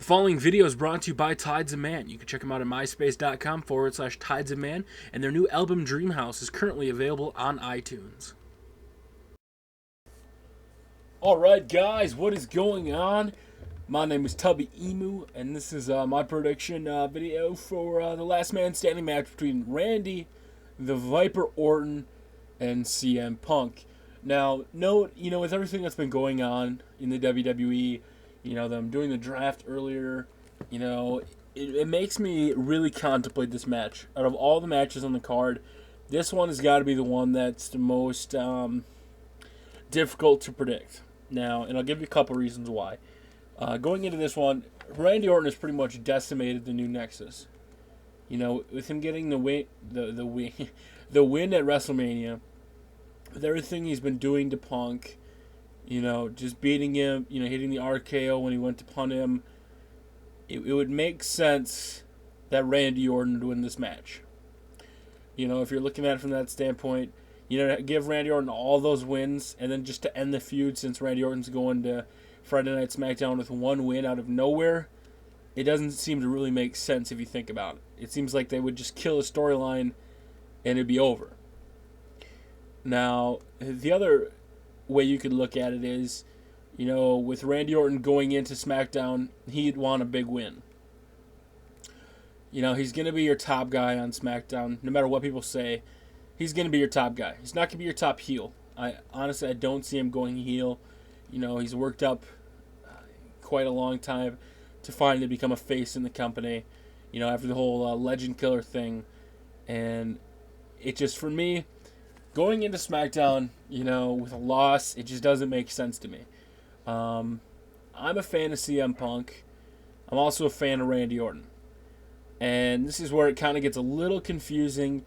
Following video is brought to you by Tides of Man. You can check them out at myspace.com/Tides of Man, and their new album Dreamhouse is currently available on iTunes. Alright guys, what is going on? My name is Tubby Emu, and this is my prediction video for the last man standing match between Randy, the Viper Orton, and CM Punk. Now, note, with everything that's been going on in the WWE, them doing the draft earlier, it makes me really contemplate this match. Out of all the matches on the card, this one has got to be the one that's the most difficult to predict. Now, and I'll give you a couple reasons why. Going into this one, Randy Orton has pretty much decimated the new Nexus. With him getting the win at WrestleMania, with everything he's been doing to Punk, just beating him, hitting the RKO when he went to punt him, it would make sense that Randy Orton would win this match. If you're looking at it from that standpoint, give Randy Orton all those wins, and then just to end the feud, since Randy Orton's going to Friday Night SmackDown with one win out of nowhere, it doesn't seem to really make sense if you think about it. It seems like they would just kill a storyline and it'd be over. Now, the other way you could look at it is, with Randy Orton going into SmackDown, he'd want a big win. He's going to be your top guy on SmackDown, no matter what people say. He's going to be your top guy. He's not going to be your top heel. I don't see him going heel. He's worked up quite a long time to finally become a face in the company, after the whole Legend Killer thing. And it just, for me, going into SmackDown, with a loss, it just doesn't make sense to me. I'm a fan of CM Punk. I'm also a fan of Randy Orton. And this is where it kind of gets a little confusing,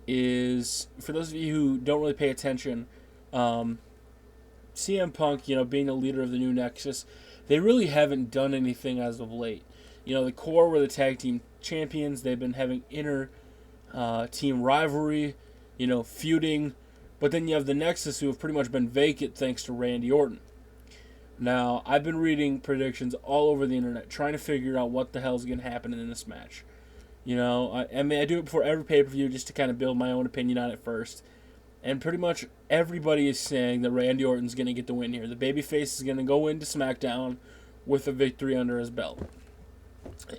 is for those of you who don't really pay attention, CM Punk, being the leader of the new Nexus, they really haven't done anything as of late. The Core were the tag team champions. They've been having inner team rivalry, feuding. But then you have the Nexus, who have pretty much been vacant thanks to Randy Orton. Now, I've been reading predictions all over the internet, trying to figure out what the hell is going to happen in this match. I do it before every pay-per-view just to kind of build my own opinion on it first. And pretty much everybody is saying that Randy Orton's going to get the win here. The babyface is going to go into SmackDown with a victory under his belt.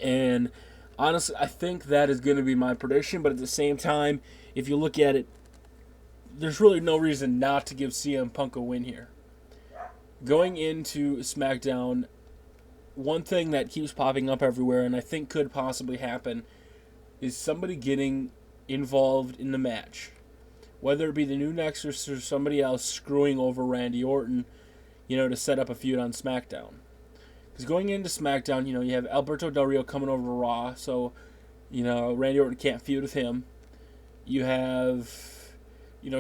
And honestly, I think that is going to be my prediction. But at the same time, if you look at it, there's really no reason not to give CM Punk a win here. Going into SmackDown, one thing that keeps popping up everywhere, and I think could possibly happen, is somebody getting involved in the match. Whether it be the new Nexus or somebody else screwing over Randy Orton, to set up a feud on SmackDown. Because going into SmackDown, you have Alberto Del Rio coming over to Raw, so, Randy Orton can't feud with him. You have,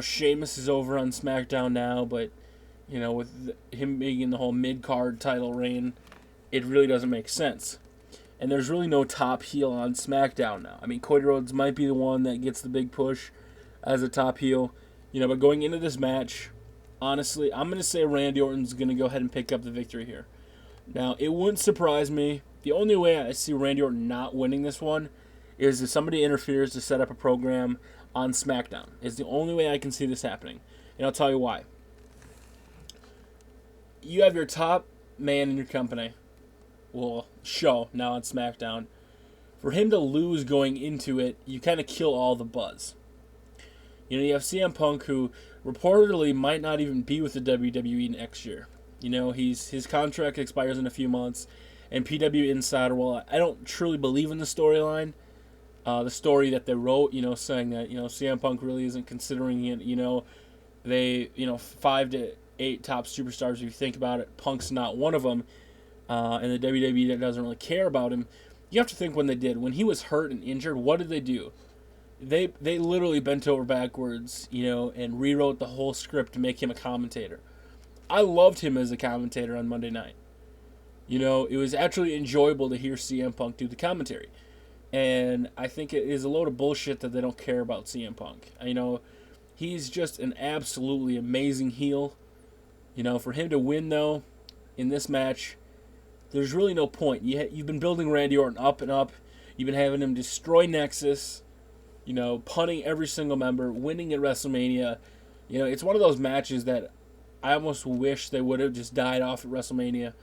Sheamus is over on SmackDown now, but, with him being in the whole mid-card title reign, it really doesn't make sense. And there's really no top heel on SmackDown now. I mean, Cody Rhodes might be the one that gets the big push as a top heel, but going into this match, honestly, I'm going to say Randy Orton's going to go ahead and pick up the victory here. Now, it wouldn't surprise me. The only way I see Randy Orton not winning this one is if somebody interferes to set up a program on SmackDown. It's the only way I can see this happening, and I'll tell you why. You have your top man in your company, show now on SmackDown. For him to lose going into it, you kind of kill all the buzz. You have CM Punk, who reportedly might not even be with the WWE next year. His contract expires in a few months, and PW Insider, well, I don't truly believe in the storyline, the story that they wrote, saying that, CM Punk really isn't considering it, they, 5 to 8 top superstars, if you think about it, Punk's not one of them, and the WWE doesn't really care about him. You have to think when he was hurt and injured, what did they do? They literally bent over backwards, and rewrote the whole script to make him a commentator. I loved him as a commentator on Monday night. It was actually enjoyable to hear CM Punk do the commentary. And I think it is a load of bullshit that they don't care about CM Punk. He's just an absolutely amazing heel. For him to win, though, in this match, there's really no point. You've been building Randy Orton up and up. You've been having him destroy Nexus, punting every single member, winning at WrestleMania. It's one of those matches that I almost wish they would have just died off at WrestleMania.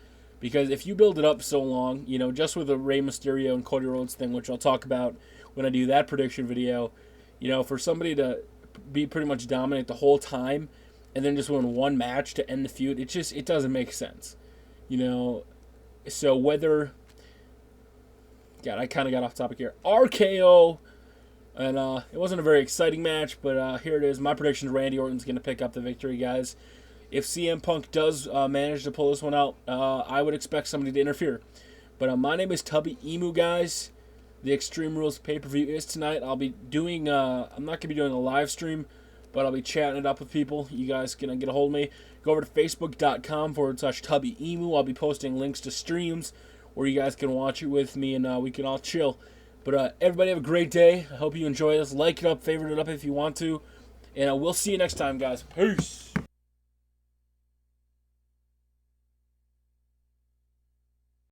Because if you build it up so long, just with the Rey Mysterio and Cody Rhodes thing, which I'll talk about when I do that prediction video, for somebody to be pretty much dominant the whole time and then just win one match to end the feud, it doesn't make sense. So whether... God, I kind of got off topic here. RKO, and it wasn't a very exciting match, but here it is. My prediction is Randy Orton's going to pick up the victory, guys. If CM Punk does manage to pull this one out, I would expect somebody to interfere. But my name is Tubby Emu, guys. The Extreme Rules pay-per-view is tonight. I'll be doing, I'm not going to be doing a live stream, but I'll be chatting it up with people. You guys can get a hold of me. Go over to facebook.com/Tubby Emu. I'll be posting links to streams where you guys can watch it with me, and we can all chill. But everybody have a great day. I hope you enjoy this. Like it up, favorite it up if you want to. And we'll see you next time, guys. Peace.